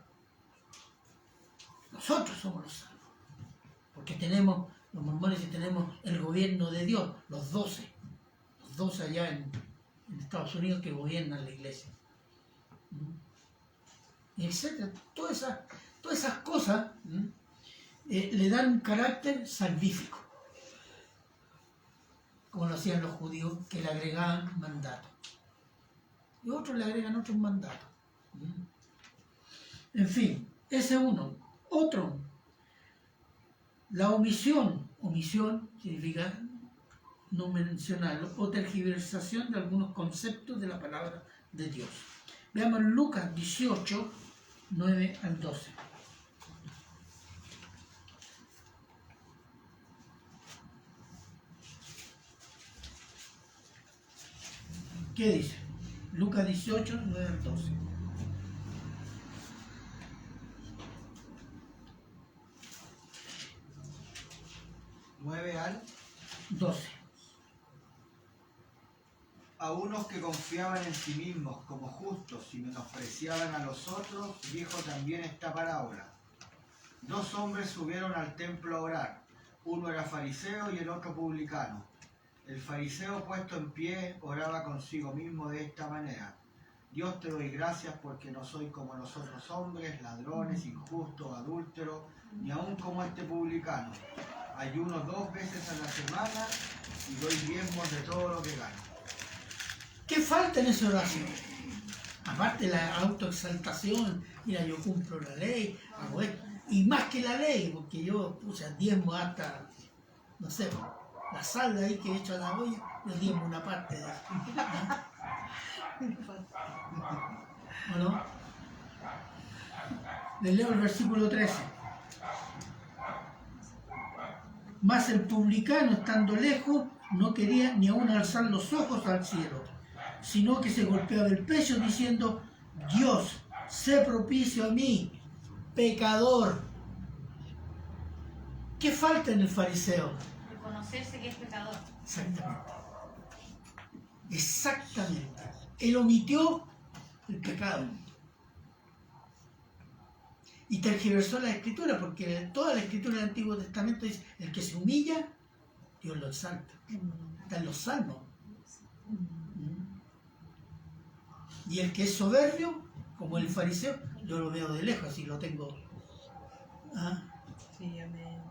nosotros somos los salvos, porque tenemos, los mormones, y tenemos el gobierno de Dios, los 12 allá en Estados Unidos que gobiernan la iglesia. Y etcétera. Todas esas cosas le dan un carácter salvífico, como lo hacían los judíos, que le agregaban mandatos. Y otros le agregan otros mandatos. En fin, ese es uno. Otro, la omisión significa no mencionarlo, o tergiversación de algunos conceptos de la palabra de Dios. Veamos Lucas 18, 9 al 12. ¿Qué dice? Lucas 18, 9 al 12. ¿9 al? 12. A unos que confiaban en sí mismos como justos y menospreciaban a los otros, dijo también esta parábola. 2 hombres subieron al templo a orar. Uno era fariseo y el otro publicano. El fariseo, puesto en pie, oraba consigo mismo de esta manera. Dios, te doy gracias porque no soy como los otros hombres, ladrones, injustos, adúlteros, ni aun como este publicano. Ayuno 2 veces a la semana y doy diezmos de todo lo que gano. ¿Qué falta en esa oración? Aparte de la autoexaltación, mira, yo cumplo la ley, hago esto, y más que la ley, porque yo puse diezmo hasta, no sé, la sal de ahí que he hecho a la olla, yo diezmo una parte de eso. ¿O no? Les leo el versículo 13. Mas el publicano, estando lejos, no quería ni aun alzar los ojos al cielo, sino que se golpeaba el pecho diciendo, Dios, sé propicio a mí, pecador. ¿Qué falta en el fariseo? Reconocerse que es pecador. Exactamente. Él omitió el pecado. Y tergiversó la escritura, porque toda la escritura del Antiguo Testamento dice, el que se humilla, Dios lo exalta. Está en los salmos. Y el que es soberbio, como el fariseo, yo lo veo de lejos, así lo tengo. Sí, amén.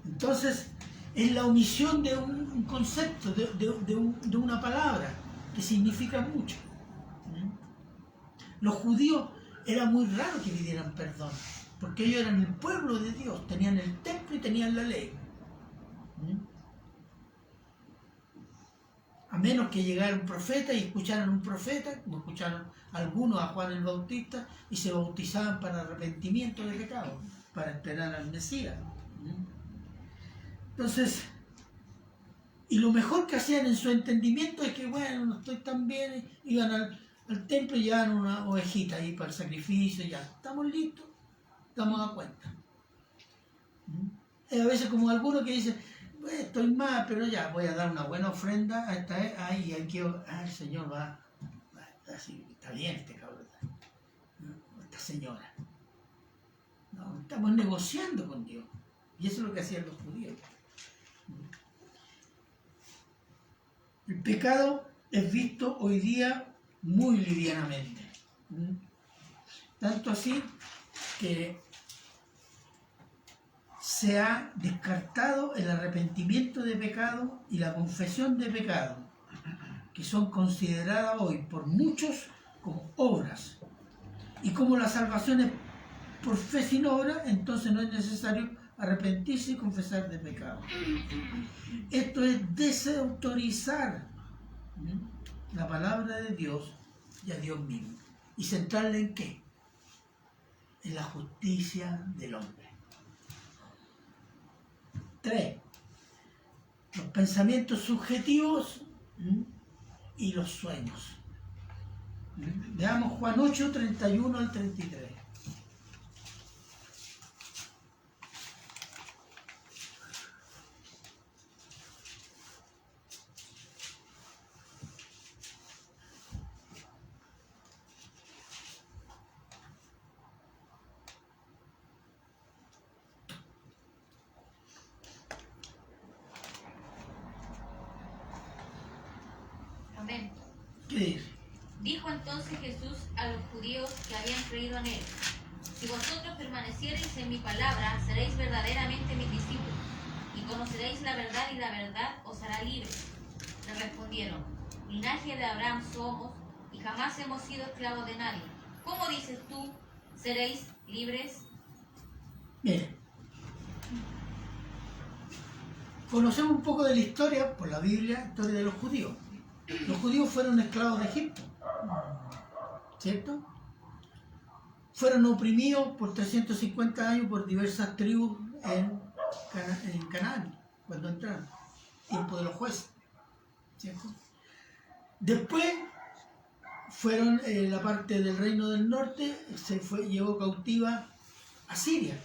Entonces, es la omisión de un concepto, de una palabra, que significa mucho. Los judíos era muy raro que pidieran perdón, porque ellos eran el pueblo de Dios, tenían el templo y tenían la ley. A menos que llegara un profeta y escucharan un profeta, como escucharon algunos a Juan el Bautista, y se bautizaban para arrepentimiento de pecado, para esperar al Mesías. Entonces, y lo mejor que hacían en su entendimiento es que, bueno, no estoy tan bien, iban al templo y llevaban una ovejita ahí para el sacrificio, ya, estamos listos, damos a cuenta. A veces como algunos que dicen, estoy mal, pero ya, voy a dar una buena ofrenda a esta, el Señor va, así, está bien este cabrón. esta señora. No, estamos negociando con Dios. Y eso es lo que hacían los judíos. El pecado es visto hoy día muy livianamente. Tanto así que se ha descartado el arrepentimiento de pecado y la confesión de pecado, que son consideradas hoy por muchos como obras. Y como la salvación es por fe sin obra, entonces no es necesario arrepentirse y confesar de pecado. Esto es desautorizar la palabra de Dios y a Dios mismo. ¿Y centrarla en qué? En la justicia del hombre. 3. Los pensamientos subjetivos y los sueños. Veamos Juan 8, 31 al 33. Amén. ¿Qué dice? Dijo entonces Jesús a los judíos que habían creído en él: si vosotros permaneciereis en mi palabra, seréis verdaderamente mis discípulos, y conoceréis la verdad, y la verdad os hará libres. Le respondieron: linaje de Abraham somos, y jamás hemos sido esclavos de nadie. ¿Cómo dices tú, seréis libres? Miren, conocemos un poco de la historia, por la Biblia, historia de los judíos. Los judíos fueron esclavos de Egipto, ¿cierto? Fueron oprimidos por 350 años por diversas tribus en Canaán, cuando entraron, tiempo de los jueces, ¿cierto? Después fueron la parte del reino del norte, llevó cautiva a Siria.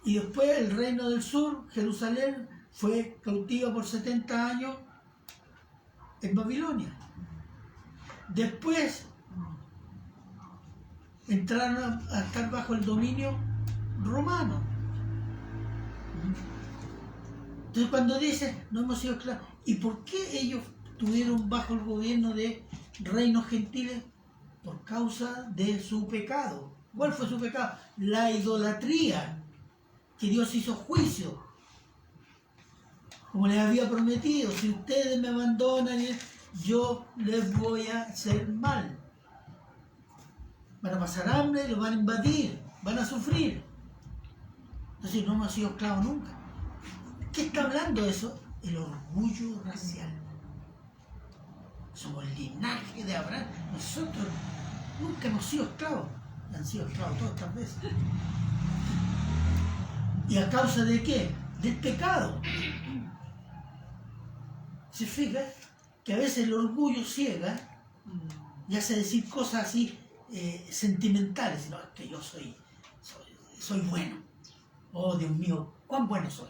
Y después el reino del sur, Jerusalén, fue cautiva por 70 años en Babilonia. Después entraron a estar bajo el dominio romano. Entonces cuando dice no hemos sido esclavos, ¿y por qué ellos estuvieron bajo el gobierno de reinos gentiles? Por causa de su pecado. ¿Cuál fue su pecado? La idolatría, que Dios hizo juicio. Como les había prometido, si ustedes me abandonan, yo les voy a hacer mal. Van a pasar hambre, los van a invadir, van a sufrir. Entonces no hemos sido esclavos nunca. ¿Qué está hablando eso? El orgullo racial. Somos el linaje de Abraham. Nosotros nunca hemos sido esclavos. Han sido esclavos todas estas veces. ¿Y a causa de qué? Del pecado. Se fija que a veces el orgullo ciega y hace decir cosas así sentimentales. No, es que yo soy bueno. Oh, Dios mío, cuán bueno soy.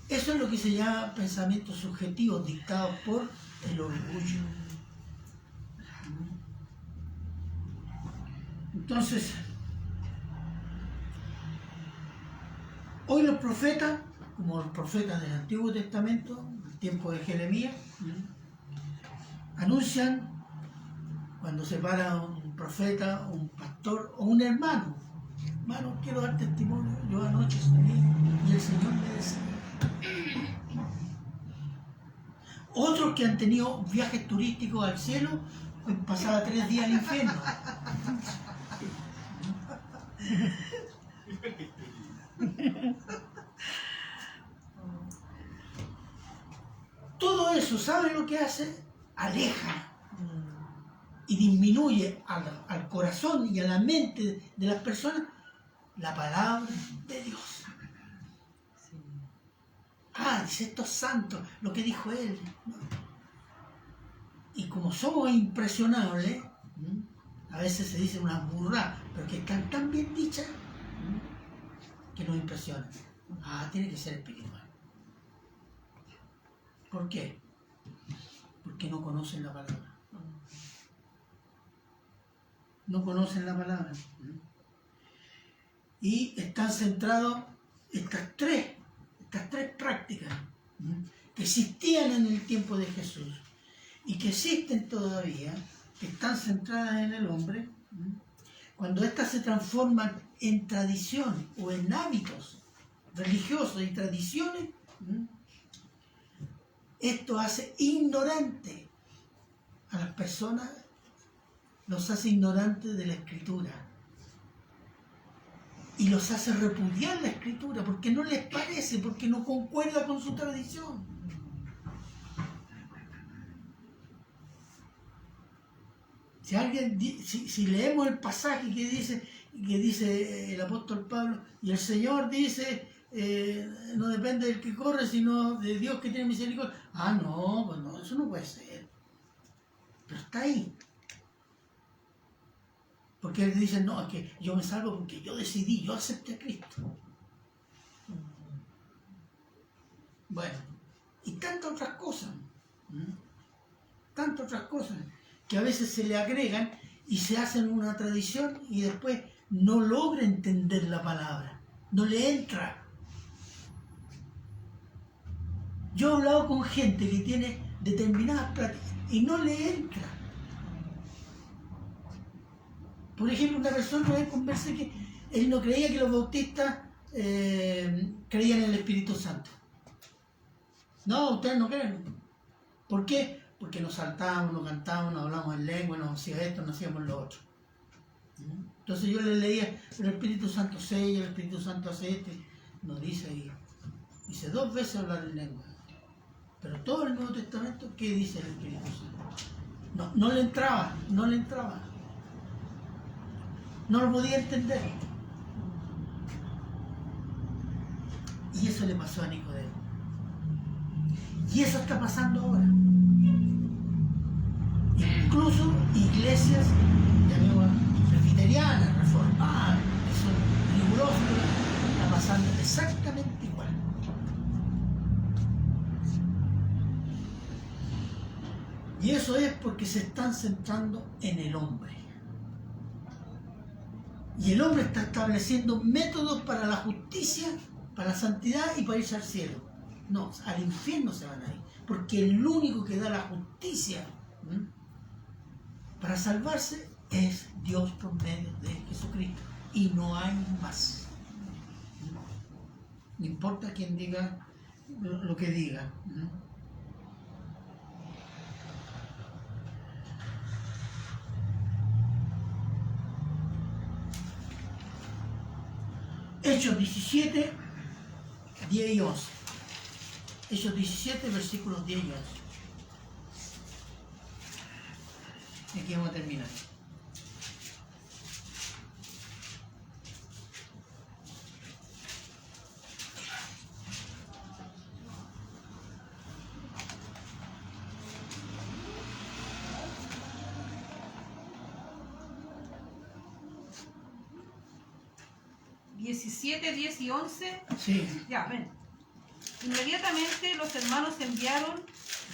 Eso es lo que se llama pensamientos subjetivos dictados por el orgullo. Entonces, hoy los profetas, como los profetas del Antiguo Testamento, el tiempo de Jeremías, anuncian cuando se para un profeta, un pastor o un hermano. Hermano, quiero dar testimonio, yo anoche soñé y el Señor me decía. Otros que han tenido viajes turísticos al cielo, pues pasaba 3 días al infierno. Todo eso, ¿sabe lo que hace? Aleja y disminuye al corazón y a la mente de las personas la palabra de Dios. Ah, dice estos santos, lo que dijo él. Y como somos impresionables, a veces se dice una burrada, pero que están tan bien dichas que nos impresionan. Ah, tiene que ser espiritual. ¿Por qué? Porque no conocen la palabra. No conocen la palabra. Y están centrados estas tres prácticas que existían en el tiempo de Jesús y que existen todavía, que están centradas en el hombre. Cuando éstas se transforman en tradición o en hábitos religiosos y tradiciones, esto hace ignorante a las personas, los hace ignorantes de la Escritura y los hace repudiar la Escritura porque no les parece, porque no concuerda con su tradición. Si leemos el pasaje que dice el apóstol Pablo, y el Señor dice, no depende del que corre, sino de Dios que tiene misericordia. No, pues no, eso no puede ser. Pero está ahí. Porque él dice, no, es que yo me salvo porque yo decidí, yo acepté a Cristo. Bueno, y tantas otras cosas. Tantas otras cosas que a veces se le agregan y se hacen una tradición y después no logra entender la palabra, no le entra. Yo he hablado con gente que tiene determinadas prácticas y no le entra. Por ejemplo, una persona me conversa que él no creía que los bautistas creían en el Espíritu Santo. No, ustedes no creen. ¿Por qué? Porque nos saltábamos, nos cantábamos, nos hablábamos en lengua, nos hacía esto, nos hacíamos lo otro. Entonces yo le leía, pero el Espíritu Santo sella, el Espíritu Santo hace esto, nos dice ahí. Dice 2 veces hablar en lengua. Pero todo el Nuevo Testamento, ¿qué dice el Espíritu Santo? No le entraba, no le entraba. No lo podía entender. Y eso le pasó a Nicodemo. Y eso está pasando ahora. Incluso iglesias, presbiterianas, reformadas, que son rigurosas, está pasando exactamente igual. Y eso es porque se están centrando en el hombre. Y el hombre está estableciendo métodos para la justicia, para la santidad y para irse al cielo. No, al infierno se van a ir. Porque el único que da la justicia para salvarse es Dios por medio de Jesucristo. Y no hay más. No importa quién diga lo que diga. Hechos 17, 10 y 11. Hechos 17, versículos 10 y 11. Y aquí vamos a terminar. ¿17, 10 y 11? Sí. Ya, ven. Inmediatamente los hermanos enviaron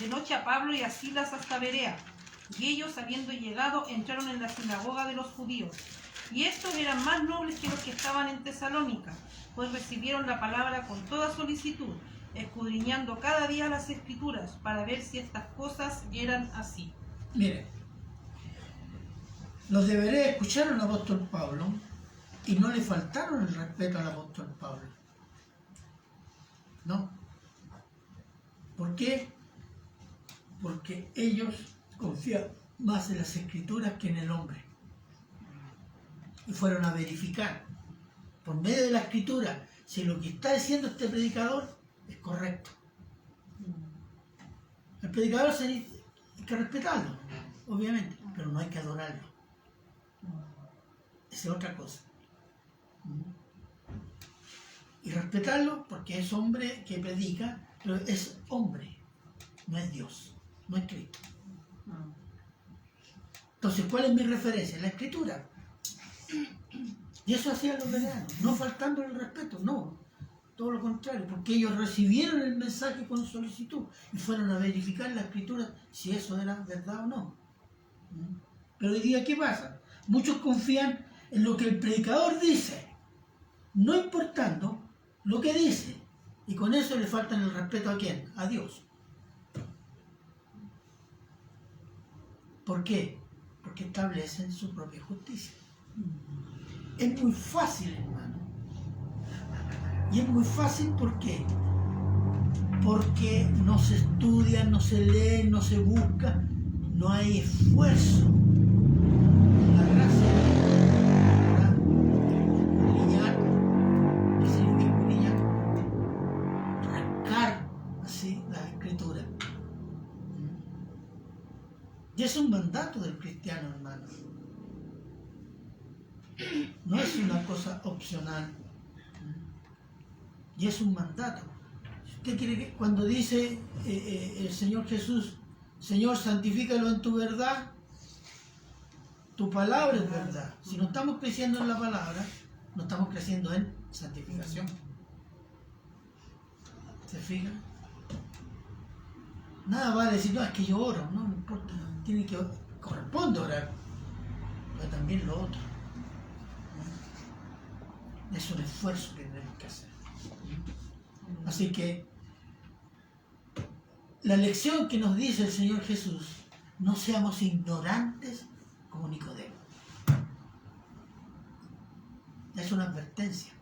de noche a Pablo y a Silas hasta Berea, y ellos, habiendo llegado, entraron en la sinagoga de los judíos. Y estos eran más nobles que los que estaban en Tesalónica, pues recibieron la palabra con toda solicitud, escudriñando cada día las Escrituras, para ver si estas cosas eran así. Mire, los de Berea escucharon al apóstol Pablo y no le faltaron el respeto al apóstol Pablo. No. ¿Por qué? Porque ellos confían más en las Escrituras que en el hombre. Y fueron a verificar, por medio de la Escritura, si lo que está diciendo este predicador es correcto. El predicador hay que respetarlo, obviamente, pero no hay que adorarlo. Esa es otra cosa. Y respetarlo porque es hombre que predica, pero es hombre, no es Dios, no es Cristo. Entonces, ¿cuál es mi referencia? La Escritura. Y eso hacían los bereanos, no faltando el respeto, no. todo lo contrario, porque ellos recibieron el mensaje con solicitud y fueron a verificar la escritura si eso era verdad o no. Pero hoy día, ¿qué pasa? Muchos confían en lo que el predicador dice, no importando lo que dice, y con eso le faltan el respeto ¿a quién? A Dios. ¿Por qué? Porque establecen su propia justicia. Es muy fácil, hermano. Y es muy fácil, ¿por qué? Porque no se estudia, no se lee, no se busca, no hay esfuerzo. La gracia, ¿verdad? Escudriñar, ¿qué significa escudriñar? Rascar así la escritura. Y es un mandato del cristiano, hermano. No es una cosa opcional. Y es un mandato. ¿Usted quiere que cuando dice el Señor Jesús, Señor, santifícalo en tu verdad? Tu palabra es verdad. Si no estamos creciendo en la palabra, no estamos creciendo en santificación. ¿Se fija? Nada va a decir, no, es que yo oro, no importa, tiene que corresponde orar, pero también lo otro. Es un esfuerzo que tenemos que hacer. Así que la lección que nos dice el Señor Jesús, no seamos ignorantes como Nicodemo. Es una advertencia.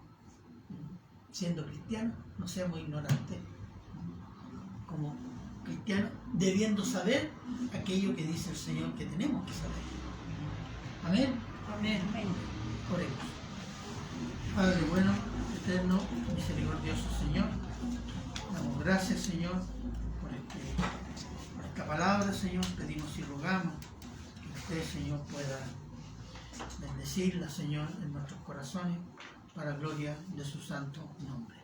Siendo cristianos, no seamos ignorantes como cristianos, debiendo saber aquello que dice el Señor que tenemos que saber. Amén. Amén. Oremos. Padre bueno, eterno, misericordioso Señor, damos gracias, Señor, por esta palabra, Señor. Pedimos y rogamos que usted, Señor, pueda bendecirla, Señor, en nuestros corazones, para gloria de su santo nombre.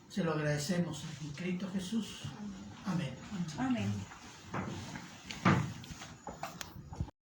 Se lo agradecemos en Cristo Jesús. Amén. Amén.